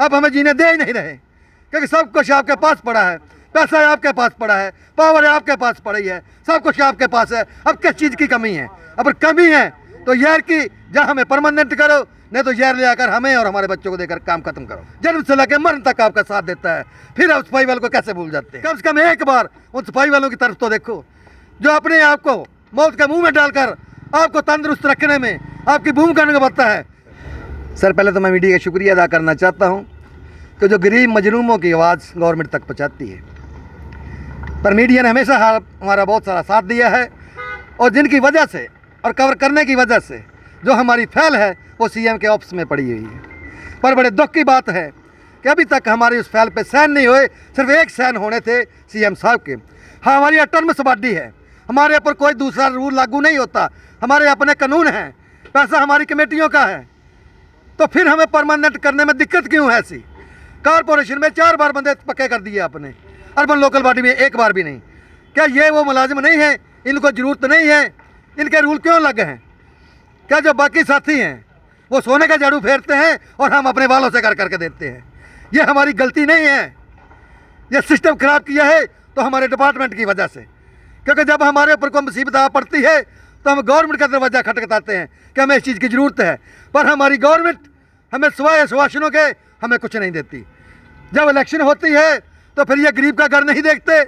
अब हमें जीने दे ही नहीं रहे, क्योंकि सब कुछ आपके पास पड़ा है, पैसा आपके पास पड़ा है, पावर आपके पास पड़ी है, सब कुछ आपके पास है। अब किस चीज़ की कमी है? अब कमी है तो यार की जहाँ हमें परमानेंट करो, नहीं तो यार ले आकर हमें और हमारे बच्चों को देकर काम खत्म करो। जन्म से लेकर मरण तक आपका साथ देता है, फिर आप सफाई वालों को कैसे भूल जाते हैं? कम से कम एक बार उन सफाई वालों की तरफ तो देखो, जो अपने आप को मौत के मुंह में डालकर आपको तंदुरुस्त रखने में आपकी भूमिका निभाता है। सर, पहले तो मैं मीडिया का शुक्रिया अदा करना चाहता हूँ कि जो गरीब मजलूमों की आवाज़ गवर्नमेंट तक पहुँचाती है, पर मीडिया ने हमेशा हमारा बहुत सारा साथ दिया है, और जिनकी वजह से और कवर करने की वजह से जो हमारी फैल है वो सीएम के ऑफिस में पड़ी हुई है। पर बड़े दुख की बात है कि अभी तक हमारी उस फैल पे साइन नहीं हुए, सिर्फ एक साइन होने थे सीएम साहब के। हाँ, हमारी अटर्मस बॉडी है, हमारे ऊपर कोई दूसरा रूल लागू नहीं होता, हमारे अपने कानून हैं, पैसा हमारी कमेटियों का है, तो फिर हमें परमानेंट करने में दिक्कत क्यों है? ऐसी कारपोरेशन में 4 बार बंदे पक्के कर दिए आपने, अर्बन लोकल बॉडी में 1 बार भी नहीं। क्या ये वो मुलाजिम नहीं है? इनको ज़रूरत नहीं है? इनके रूल क्यों लगे हैं? क्या जो बाकी साथी हैं वो सोने का झाड़ू फेरते हैं और हम अपने बालों से कर करके देते हैं? ये हमारी गलती नहीं है, ये सिस्टम खराब किया है तो हमारे डिपार्टमेंट की वजह से। क्योंकि जब हमारे ऊपर कोई मुसीबत आ पड़ती है तो हम गवर्नमेंट का दरवाज़ा खटखटाते हैं कि हमें इस चीज़ की ज़रूरत है, पर हमारी गवर्नमेंट हमें सिवाय आश्वासनों के हमें कुछ नहीं देती। जब इलेक्शन होती है तो फिर ये गरीब का घर नहीं देखते,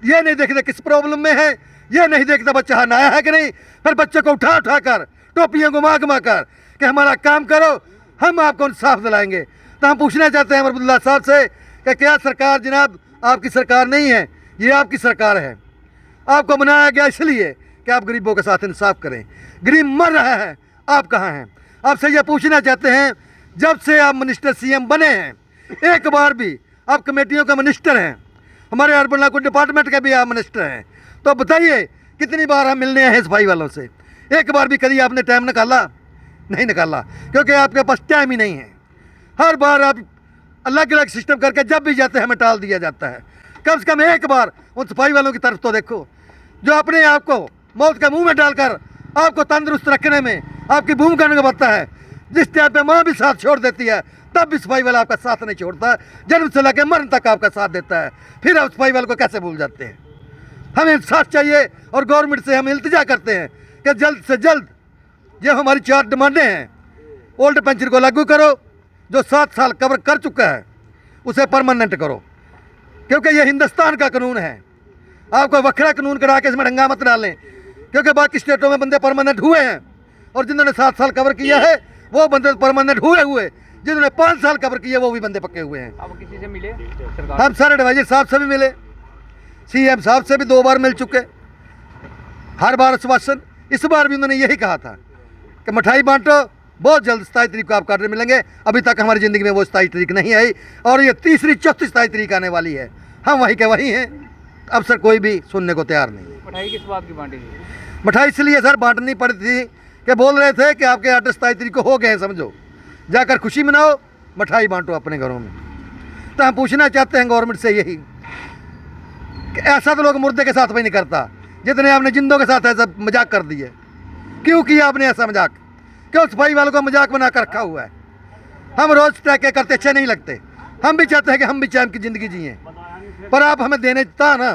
ये नहीं देखते किस प्रॉब्लम में है, ये नहीं देखता बच्चा नया है कि नहीं, फिर बच्चे को उठा उठा कर टोपियाँ घुमा घुमा कर कि हमारा काम करो, हम आपको इंसाफ दिलाएंगे। तो हम पूछना चाहते हैं अमरुल्लाह साहब से कि क्या सरकार जनाब आपकी सरकार नहीं है, ये आपकी सरकार है। आपको बनाया गया इसलिए कि आप गरीबों के साथ इंसाफ करें। गरीब मर रहा है, आप कहाँ हैं? आपसे ये पूछना चाहते हैं, जब से आप मिनिस्टर सीएम बने हैं एक बार भी आप कमेटियों का मिनिस्टर हैं, हमारे अर्बन लॉ डिपार्टमेंट के भी आप मिनिस्टर हैं, तो बताइए कितनी बार हम मिलने हैं सफाई वालों से? एक बार भी कभी आपने टाइम निकाला? नहीं निकाला, क्योंकि आपके पास टाइम ही नहीं है। हर बार आप अलग अलग सिस्टम करके जब भी जाते हैं हमें टाल दिया जाता है। कम से कम एक बार उन सफाई वालों की तरफ तो देखो, जो अपने आप को मौत के मुंह में डालकर आपको तंदुरुस्त रखने में आपकी भूमिका निभाता है। जिस टाइम पे माँ भी साथ छोड़ देती है तब भी सफाई वाला आपका साथ नहीं छोड़ता, जन्म से लेकर मरण तक आपका साथ देता है, फिर आप सफाई वालों को कैसे भूल जाते हैं? हमें साथ चाहिए और गवर्नमेंट से हम इल्तिजा करते हैं कि जल्द से जल्द ये हमारी 4 डिमांडें हैं। ओल्ड पेंशन को लागू करो, जो 7 साल कवर कर चुका है उसे परमानेंट करो, क्योंकि ये हिंदुस्तान का कानून है। आपको वखरा कानून करा के इसमें डंगा मत डालें, क्योंकि बाकी स्टेटों में बंदे परमानेंट हुए हैं और जिन्होंने 7 साल कवर किया है वो बंदे परमानेंट हुए, जिन्होंने 5 साल कवर किए वो भी बंदे पक्के हुए हैं। अब किसी से मिले? हम सारे एडवाइजर साहब से भी मिले, सीएम साहब से भी 2 बार मिल चुके, हर बार आश्वासन। इस बार भी उन्होंने यही कहा था कि मिठाई बांटो, बहुत जल्द 27 तारीख को आपको ऑर्डर मिलेंगे। अभी तक हमारी ज़िंदगी में वो 27 तारीख नहीं आई और ये तीसरी चौथी 27 तारीख आने वाली है। हम वहीं के वहीं हैं, अब सर कोई भी सुनने को तैयार नहीं है। मिठाई किस बात की बांटी थी? मिठाई इसलिए सर बांटनी पड़ी थी कि बोल रहे थे कि आपके ऑर्डर 27 तारीख को हो गए हैं, समझो, जाकर खुशी मनाओ, मिठाई बांटो अपने घरों में। तो हम पूछना चाहते हैं गवर्नमेंट से यही कि ऐसा तो लोग मुर्दे के साथ भी नहीं करता, जितने आपने जिंदों के साथ ऐसा मजाक कर दिए। क्यों किया आपने ऐसा मजाक? क्यों सफाई वालों को मजाक बना कर रखा हुआ है? हम रोज़ टैके करते अच्छे नहीं लगते, हम भी चाहते हैं कि हम भी चैन की ज़िंदगी जिए, पर आप हमें देने था ना,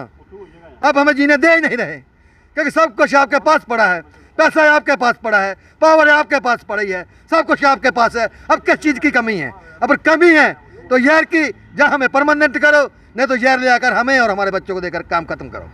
अब हमें जीने दे ही नहीं रहे, क्योंकि सब कुछ आपके पास पड़ा है, पैसा आपके पास पड़ा है, पावर आपके पास पड़ी है, सब कुछ आपके पास है। अब किस चीज़ की कमी है? अब कमी है तो यार की जहाँ हमें परमानेंट करो, नहीं तो यार ले आकर हमें और हमारे बच्चों को देकर काम खत्म करो।